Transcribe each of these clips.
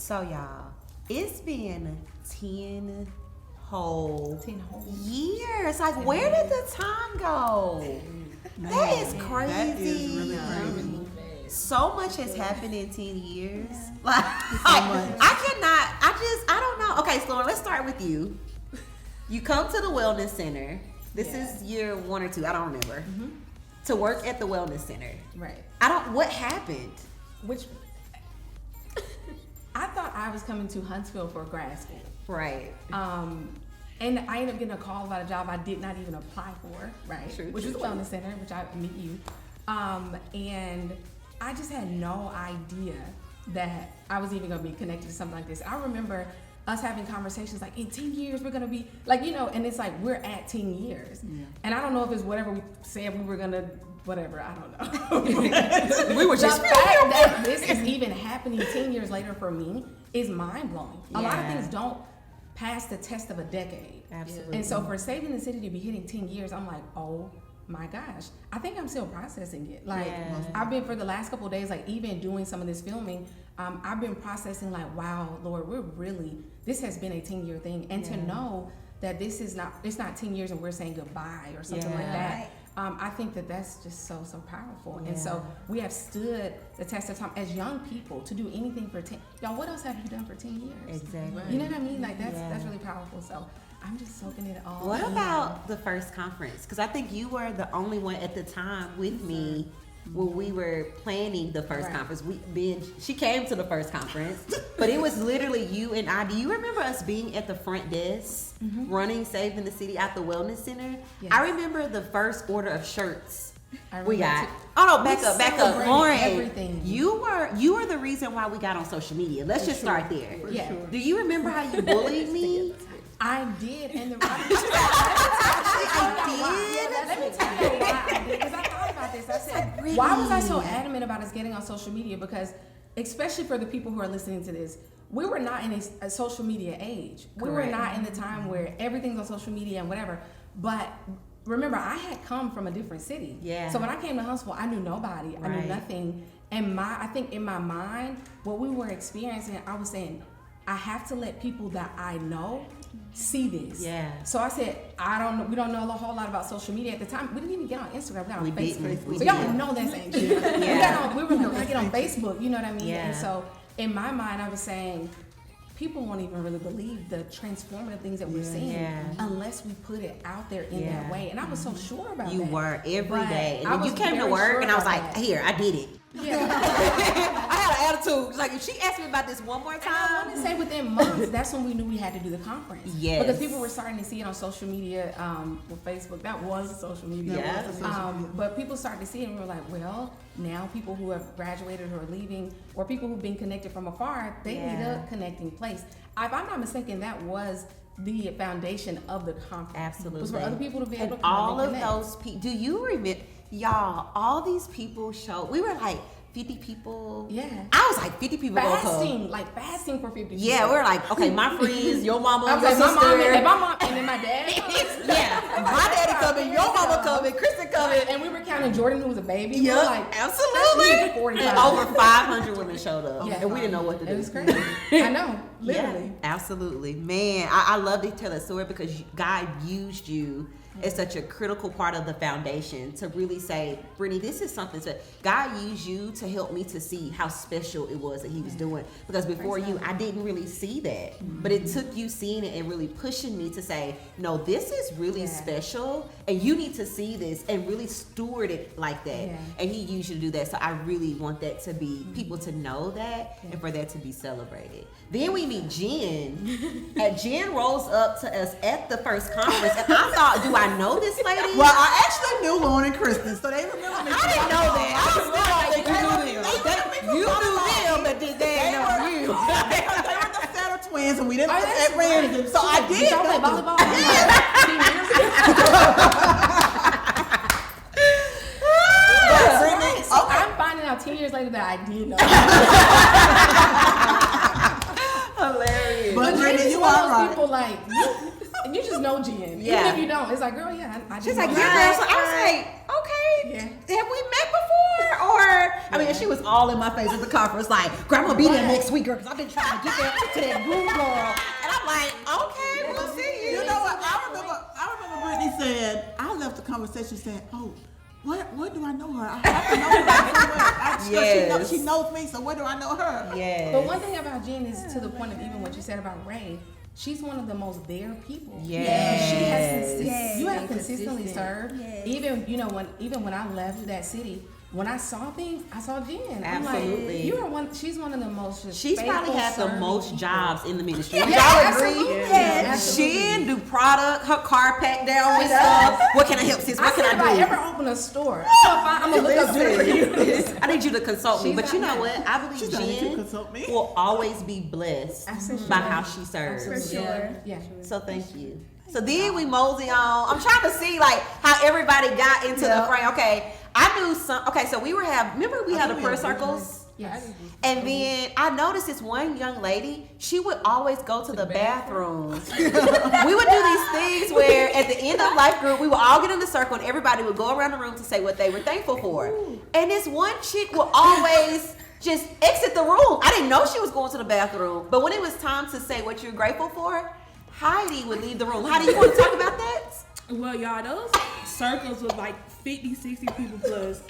So y'all, it's been 10 whole years. Like, where did the time go? Man, that is crazy. That is really crazy. So much has happened in 10 years. Like, I don't know. Okay, so let's start with you. You come to the wellness center. This is year 1 or 2. I don't remember. Mm-hmm. To work at the wellness center. Right. What happened? I thought I was coming to Huntsville for grad school. Right. And I ended up getting a call about a job I did not even apply for, right? Which was the wellness center, which I meet you. And I just had no idea that I was even gonna be connected to something like this. I remember us having conversations like, in 10 years we're gonna be like, and it's like we're at 10 years. Yeah. And I don't know if it's whatever we said we were gonna, whatever, I don't know. We were just the fact that this is even happening 10 years later for me is mind blowing. A lot of things don't pass the test of a decade. Absolutely. And so for Saving the City to be hitting 10 years, I'm like, oh my gosh. I think I'm still processing it. Like, I've been for the last couple of days, like even doing some of this filming, I've been processing like, wow, Lord, this has been a 10-year thing. And to know that it's not 10 years and we're saying goodbye or something like that. I think that's just so powerful. And so we have stood the test of time as young people to do anything for 10. Y'all, what else have you done for 10 years? Exactly. You know what I mean? Like that's really powerful. So I'm just soaking it all. What about the first conference? Because I think you were the only one at the time with me when we were planning the first conference. She came to the first conference, but it was literally you and I. Do you remember us being at the front desk, running Saving the City at the Wellness Center? Yes. I remember the first order of shirts we got. Back up, Lauren. Everything. You were the reason why we got on social media. Let's just start there. Sure. Do you remember how you bullied me? I did, and the I did. Let me tell you why I did, because I thought about this. I said, why was I so adamant about us getting on social media? Because, especially for the people who are listening to this, we were not in a social media age. We were not in the time where everything's on social media and whatever. But remember, I had come from a different city. Yeah. So when I came to Huntsville, I knew nobody. I knew nothing. And I think in my mind, what we were experiencing, I was saying, I have to let people that I know see this. Yeah. So I said, we don't know a whole lot about social media at the time. We didn't even get on Instagram. We got on Facebook. So y'all know that's ain't true. We were like, I get on Facebook. You know what I mean? Yeah. And so in my mind, I was saying, people won't even really believe the transformative things that we're seeing unless we put it out there in that way. And I was so sure about that. You were every day. And then you came to work and I was like, here, I did it. Yeah. I had an attitude. Like, if she asked me about this one more time. I want to say within months, that's when we knew we had to do the conference. Yes. Because people were starting to see it on social media, with Facebook. That was social media. Yeah. But people started to see it and we were like, well, now people who have graduated or are leaving, or people who've been connected from afar, they need a connecting place. If I'm not mistaken, that was the foundation of the conference. Absolutely. Was for other people to be able to come all of those people. Do you remember, y'all, all these people showed, we were like 50 people. Yeah. I was like 50 people fasting for 50 people. Yeah, we were like, okay, my friends, your mama, your like, sister. My mom, and then my dad. My daddy coming, your mama coming, Kristen coming. And we were counting Jordan, who was a baby. Yeah, like, absolutely. And over 500 women showed up. Yeah, and we didn't know what to do. It was crazy. I know, literally. Yeah, absolutely. Man, I love to tell that story because God used you as such a critical part of the foundation to really say, Brittany, this is something God used you to help me to see how special it was that he was doing. Because before you, I didn't really see that. But it took you seeing it and really pushing me to say, no, this is really special and you need to see this and really steward it like that. And he used you to do that. So I really want that to be, people to know that and for that to be celebrated. Then we meet Jen, and Jen rolls up to us at the first conference, and I thought, do I know this lady? Well, I actually knew Lauren and Kristen, so they remember me. I didn't know that. I was still like, you knew them, but did they know you? They were the set of twins, and we didn't at random, so I did. Y'all play volleyball? I'm finding out 10 years later that I did know. Hilarious. But Brittany, you are right. People like you just know Jen. Even if you don't, it's like, girl, I just she's like, yeah, girl. So I was like, okay, have we met before? Or I mean, she was all in my face at the conference, like, girl, I'm gonna be there next week, girl, because I've been trying to get there to that group, girl. And I'm like, okay, we'll see you. You know what? I remember Brittany said, I left the conversation saying, oh, where do I know her? I have to know her somewhere. Yes. She knows me, so where do I know her? Yes. But one thing about Jen is to the point of even what you said about Ray. She's one of the most there people. Yes. She has Yes. you have consistently Consistent. served. Yes. Even when I left that city, when I saw things, I saw Jen. Absolutely. I'm like, she's one of the most just She's probably had the faithful, most serving jobs in the ministry. Would Yeah, y'all agree? absolutely. Yes. She do product, her car packed down with stuff. What can I help, sis? I What said, can if I I do? ever open a store, I'm gonna look up Jen for you. I need you to consult me. She's But you not know mad. what? I believe She's gonna need you to Jen consult me. will always be blessed Absolutely. by how she serves. For sure. Yeah. So thank you. So then we mosey on. I'm trying to see like how everybody got into the frame. Okay, I knew some. Okay, so we remember we had the prayer circles? Yes. And then I noticed this one young lady, she would always go to the bathroom. We would do these things where at the end of life group, we would all get in the circle and everybody would go around the room to say what they were thankful for. And this one chick would always just exit the room. I didn't know she was going to the bathroom. But when it was time to say what you're grateful for, Heidi would leave the room. Heidi, you want to talk about that? Well, y'all, those circles was like 50, 60 people plus.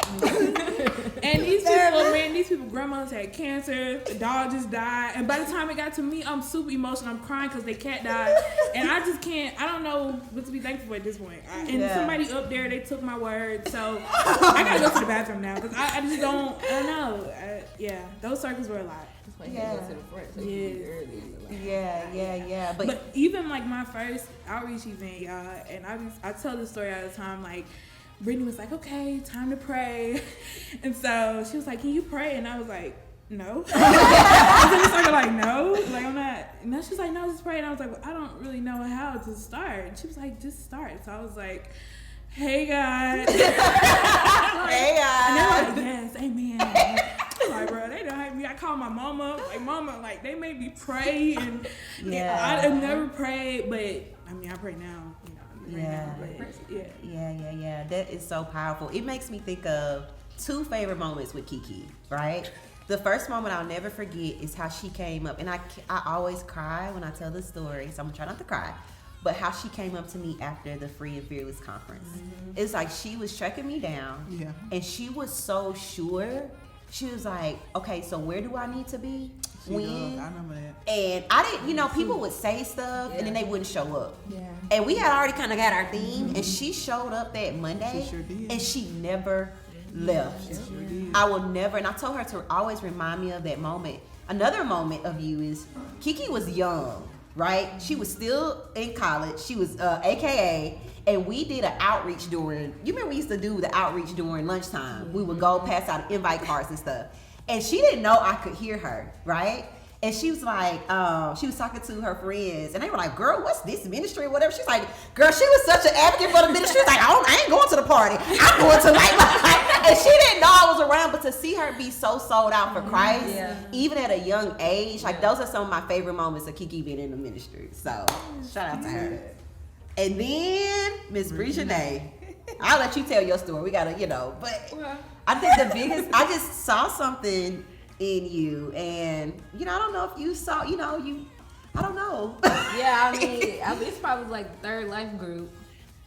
And these people, grandmothers had cancer, the dog just died. And by the time it got to me, I'm super emotional. I'm crying because their cat died. And I just can't, I don't know what to be thankful for at this point. Somebody up there, they took my word. So I got to go to the bathroom now because I just don't know. Those circles were a lot. Yeah. But even like my first outreach event, y'all, and I tell this story all the time. Like, Brittany was like, "Okay, time to pray," and so she was like, "Can you pray?" And I was like, "No." I was in the circle like, "No, like I'm not." And then she's like, "No, just pray." And I was like, "Well, I don't really know how to start." And she was like, "Just start." So I was like, "Hey God." Hey, And they're like, "Yes, amen." I'm like, bro, they don't have me. I called my mama. Like, mama, like, they made me pray. And I had never prayed, but, I mean, I pray now. You know, Yeah. That is so powerful. It makes me think of two favorite moments with Kiki, right? The first moment I'll never forget is how she came up. And I always cry when I tell this story, so I'm going to try not to cry. But how she came up to me after the Free and Fearless conference. It's like she was tracking me down. And she was so sure. She was like, okay, so where do I need to be? When? I remember that. And I didn't, people would say stuff and then they wouldn't show up. Yeah. And we had already kind of got our theme, and she showed up that Monday. She sure did. And she never left. She sure did. I will never, and I told her to always remind me of that moment. Another moment of you is Kiki was young, right? She was still in college. She was AKA. And we did an outreach during, you remember we used to do the outreach during lunchtime. We would go pass out invite cards and stuff. And she didn't know I could hear her, right? And she was like, she was talking to her friends. And they were like, girl, what's this ministry or whatever? She's like, girl, she was such an advocate for the ministry. She's like, I ain't going to the party. I'm going to like, and she didn't know I was around. But to see her be so sold out for Christ, even at a young age, like those are some of my favorite moments of Kiki being in the ministry. So shout out to her. And then Miss Brigitte, I'll let you tell your story. We gotta, but I think the biggest, I just saw something in you, and I don't know if you saw, I don't know. Yeah, I mean, it's probably like the third life group,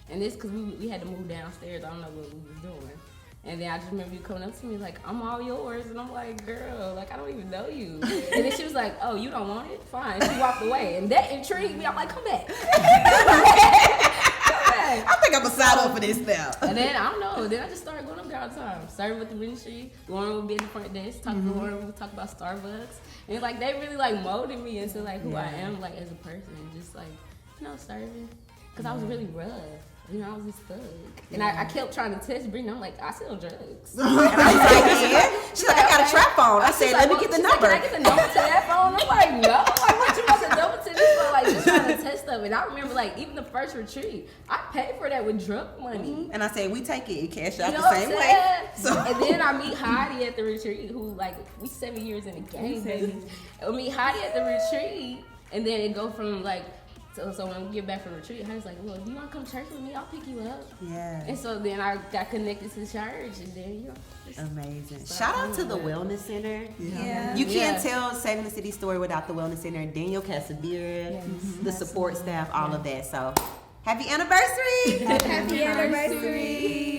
and this because we had to move downstairs. I don't know what we was doing. And then I just remember you coming up to me like, I'm all yours. And I'm like, girl, like, I don't even know you. And then she was like, oh, you don't want it? Fine. She walked away. And that intrigued me. I'm like, come back. I think I'm going to sign up for this now. And then, I don't know. Then I just started going up there all the time. Serving with the ministry. Lauren would be at the front desk. Talking to Lauren. We would talk about Starbucks. And, like, they really, like, molded me into, like, who I am, like, as a person. And just, like, serving. Because I was really rough. I was just thug. And I kept trying to test Brittany. I'm like, I sell drugs. And I was like, yeah. She's like, I got a trap phone. I said, let me get the number. Can I get the number to that phone? I'm like, no. Like, what you want the number to this phone? Like, just trying to test stuff. And I remember, like, even the first retreat, I paid for that with drug money. And I said, we take it and cash out You know the same way. So. And then I meet Heidi at the retreat, who, like, we 7 years in the game, baby. I meet Heidi at the retreat, and then it go from, like, So when we get back from retreat, I was like, well, do you want to come to church with me? I'll pick you up. Yeah. And so then I got connected to church, and then just Amazing. started Shout out to doing the that. Wellness Center. Yeah. You can't Yeah. tell Saving the City story without the Wellness Center and Daniel Casabira, the support staff, all of that. So, happy anniversary! Happy anniversary.